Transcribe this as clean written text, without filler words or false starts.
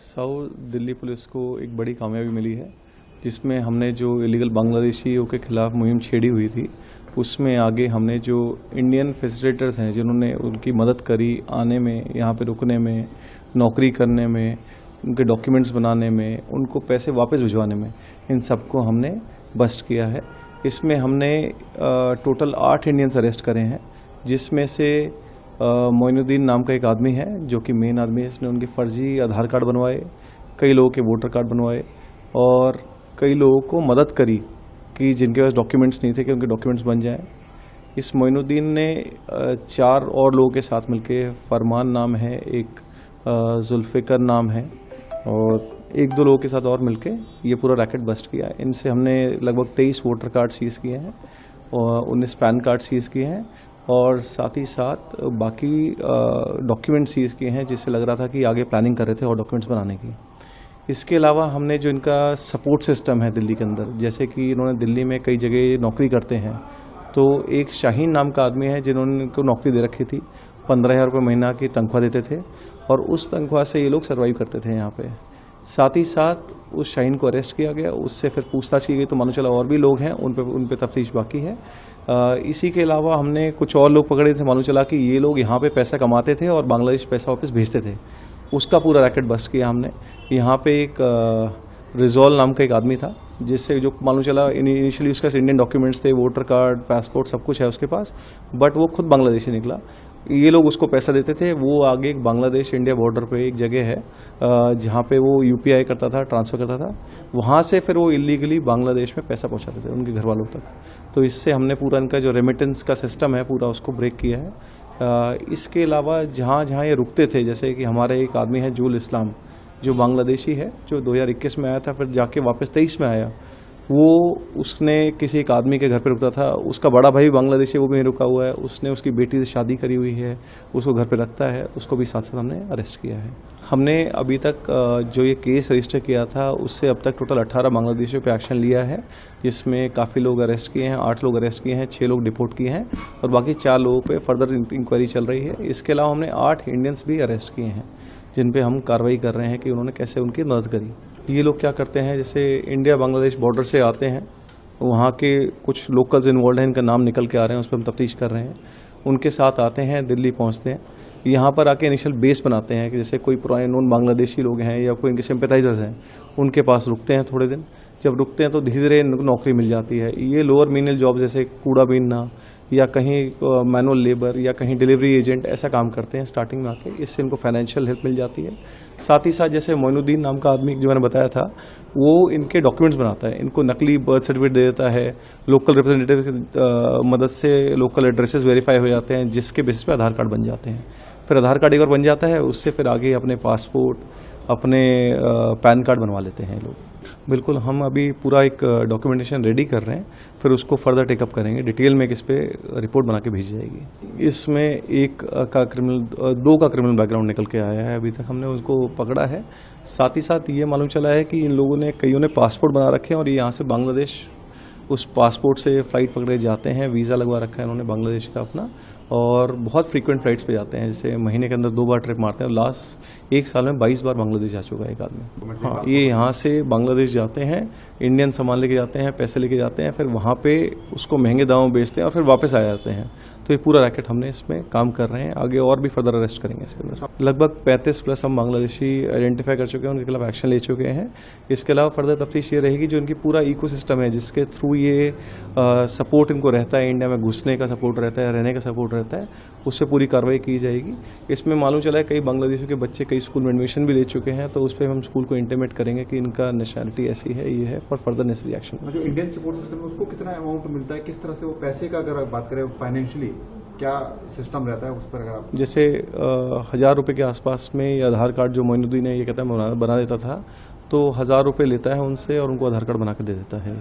South Delhi police को एक बड़ी कामयाबी मिली है, जिसमें हमने जो इलीगल बांग्लादेशियों के खिलाफ मुहिम छेड़ी हुई थी, उसमें आगे हमने जो इंडियन फैसिलिटेटर्स हैं जिन्होंने उनकी मदद करी आने में, यहाँ पे रुकने में, नौकरी करने में, उनके डॉक्यूमेंट्स बनाने में, उनको पैसे वापस भिजवाने में, इन सबको हमने बस्ट किया है। इसमें हमने टोटल 8 इंडियंस अरेस्ट करे हैं, जिसमें से मोइनुद्दीन नाम का एक आदमी है जो कि मेन आदमी है। इसने उनके फर्जी आधार कार्ड बनवाए, कई लोगों के वोटर कार्ड बनवाए और कई लोगों को मदद करी कि जिनके पास डॉक्यूमेंट्स नहीं थे कि उनके डॉक्यूमेंट्स बन जाएं। इस मोइनुद्दीन ने 4 और लोगों के साथ मिलके, फरमान नाम है, एक जुल्फ़िकर नाम है और 1-2 लोगों के साथ और मिलके ये पूरा रैकेट बस्ट किया है। इनसे हमने लगभग 23 वोटर कार्ड सीज़ किए हैं और 19 पैन कार्ड सीज़ किए हैं और साथ ही साथ बाकी डॉक्यूमेंट सीज़ किए हैं, जिससे लग रहा था कि आगे प्लानिंग कर रहे थे और डॉक्यूमेंट्स बनाने की। इसके अलावा हमने जो इनका सपोर्ट सिस्टम है दिल्ली के अंदर, जैसे कि इन्होंने दिल्ली में कई जगह नौकरी करते हैं, तो एक शाहीन नाम का आदमी है जिन्होंने इनको नौकरी दे रखी थी, 15,000 रुपये महीना की तनख्वाह देते थे और उस तनख्वाह से ये लोग सर्वाइव करते थे यहाँ पे। साथ ही साथ उस शाहीन को अरेस्ट किया गया, उससे फिर पूछताछ की गई तो मालूम चला और भी लोग हैं, उन पे तफ्तीश बाकी है। इसी के अलावा हमने कुछ और लोग पकड़े जिनसे मालूम चला कि ये लोग यहाँ पे पैसा कमाते थे और बांग्लादेश पैसा वापस भेजते थे। उसका पूरा रैकेट बस्ट किया हमने। यहाँ पे एक रिजॉल नाम का एक आदमी था, जिससे जो मालूम चला इनिशियली उसके पास इंडियन डॉक्यूमेंट्स थे, वोटर कार्ड, पासपोर्ट, सब कुछ है उसके पास, बट वो खुद बांग्लादेशी निकला। ये लोग उसको पैसा देते थे, वो आगे एक बांग्लादेश इंडिया बॉर्डर पे एक जगह है जहाँ पे वो यूपीआई करता था, ट्रांसफ़र करता था, वहाँ से फिर वो इलीगली बांग्लादेश में पैसा पहुँचाते थे उनके घर वालों तक। तो इससे हमने पूरा इनका जो रेमिटेंस का सिस्टम है पूरा उसको ब्रेक किया है। इसके अलावा जहाँ जहाँ ये रुकते थे, जैसे कि हमारे एक आदमी है जुल इस्लाम, जो बांग्लादेशी है, जो 2021 में आया था, फिर जाके वापस 23 में आया। वो उसने किसी एक आदमी के घर पे रुकता था, उसका बड़ा भाई बांग्लादेशी, वो भी रुका हुआ है, उसने उसकी बेटी से शादी करी हुई है, उसको घर पे रखता है, उसको भी साथ साथ हमने अरेस्ट किया है। हमने अभी तक जो ये केस रजिस्टर किया था, उससे अब तक टोटल 18 बांग्लादेशियों पे एक्शन लिया है, जिसमें काफ़ी लोग अरेस्ट किए हैं, 8 लोग अरेस्ट किए हैं, 6 लोग डिपोर्ट किए हैं और बाकी 4 लोगों पे फर्दर इंक्वायरी चल रही है। इसके अलावा हमने 8 इंडियंस भी अरेस्ट किए हैं, जिन पे हम कार्रवाई कर रहे हैं कि उन्होंने कैसे उनकी मदद करी। ये लोग क्या करते हैं, जैसे इंडिया बांग्लादेश बॉर्डर से आते हैं, वहाँ के कुछ लोकल्स इन्वॉल्व हैं, इनका नाम निकल के आ रहे हैं, उस पर हम तफ्तीश कर रहे हैं। उनके साथ आते हैं, दिल्ली पहुँचते हैं, यहाँ पर आके इनिशियल बेस बनाते हैं कि जैसे कोई पुराने नॉन बांग्लादेशी लोग हैं या कोई इनके सिंपैथाइजर्स हैं, उनके पास रुकते हैं थोड़े दिन। जब रुकते हैं तो धीरे धीरे नौकरी मिल जाती है। ये लोअर मीनियल जॉब जैसे कूड़ा बीनना या कहीं मैनुअल लेबर या कहीं डिलीवरी एजेंट, ऐसा काम करते हैं स्टार्टिंग में आके, इससे इनको फाइनेंशियल हेल्प मिल जाती है। साथ ही साथ जैसे मोइनुद्दीन नाम का आदमी जो मैंने बताया था, वो इनके डॉक्यूमेंट्स बनाता है, इनको नकली बर्थ सर्टिफिकेट दे देता है, लोकल रिप्रेजेंटेटिव की मदद से लोकल एड्रेसेस वेरीफाई हो जाते हैं, जिसके बेसिस पे आधार कार्ड बन जाते हैं। फिर आधार कार्ड एक बार बन जाता है, उससे फिर आगे अपने पासपोर्ट, अपने पैन कार्ड बनवा लेते हैं लोग। बिल्कुल, हम अभी पूरा एक डॉक्यूमेंटेशन रेडी कर रहे हैं, फिर उसको फर्दर टेकअप करेंगे, डिटेल में इस पे रिपोर्ट बना के भेजी जाएगी। इसमें 2 का क्रिमिनल बैकग्राउंड निकल के आया है, अभी तक हमने उसको पकड़ा है। साथ ही साथ ये मालूम चला है कि इन लोगों ने, कईयों ने पासपोर्ट बना रखे हैं और ये यहाँ से बांग्लादेश उस पासपोर्ट से फ़्लाइट पकड़े जाते हैं, वीज़ा लगवा रखा है इन्होंने बांग्लादेश का अपना, और बहुत फ्रीक्वेंट फ्लाइट्स पे जाते हैं, जैसे महीने के अंदर 2 बार ट्रिप मारते हैं। लास्ट 1 साल में 22 बार बांग्लादेश जा चुका है एक आदमी। हाँ, ये यहाँ से बांग्लादेश जाते हैं, इंडियन सामान लेके जाते हैं, पैसे लेके जाते हैं, फिर वहाँ पे उसको महंगे दामों में बेचते हैं और फिर वापस आ जाते हैं। तो ये पूरा रैकेट हमने इसमें काम कर रहे हैं, आगे और भी फर्दर अरेस्ट करेंगे इसके अंदर। लगभग 35+ हम बांग्लादेशी आइडेंटिफाई कर चुके हैं, उनके खिलाफ एक्शन ले चुके हैं। इसके अलावा फर्दर तफ्तीश ये रहेगी, जो इनकी पूरा इकोसिस्टम है, जिसके थ्रू ये सपोर्ट इनको रहता है, इंडिया में घुसने का सपोर्ट रहता है, रहने का सपोर्ट रहता है, उससे पूरी कार्रवाई की जाएगी। इसमें मालूम चला है कई बांग्लादेशियों के बच्चे कई स्कूल में एडमिशन भी ले चुके हैं, तो उस पर हम स्कूल को इंटीमेट करेंगे कि इनका नेशनलिटी ऐसी है, ये है, और फर्दर नेसेसरी एक्शन। जो इंडियन सपोर्ट सिस्टम है उसको कितना अमाउंट मिलता है, किस तरह से वो पैसे का अगर बात करें फाइनेंशियली क्या सिस्टम रहता है उस पर? अगर आप जैसे 1000 रुपये के आसपास में ये आधार कार्ड जो मोइनुद्दीन है ये कहता है बना देता था, तो 1000 रुपये लेता है उनसे और उनको आधार कार्ड बना के दे देता है।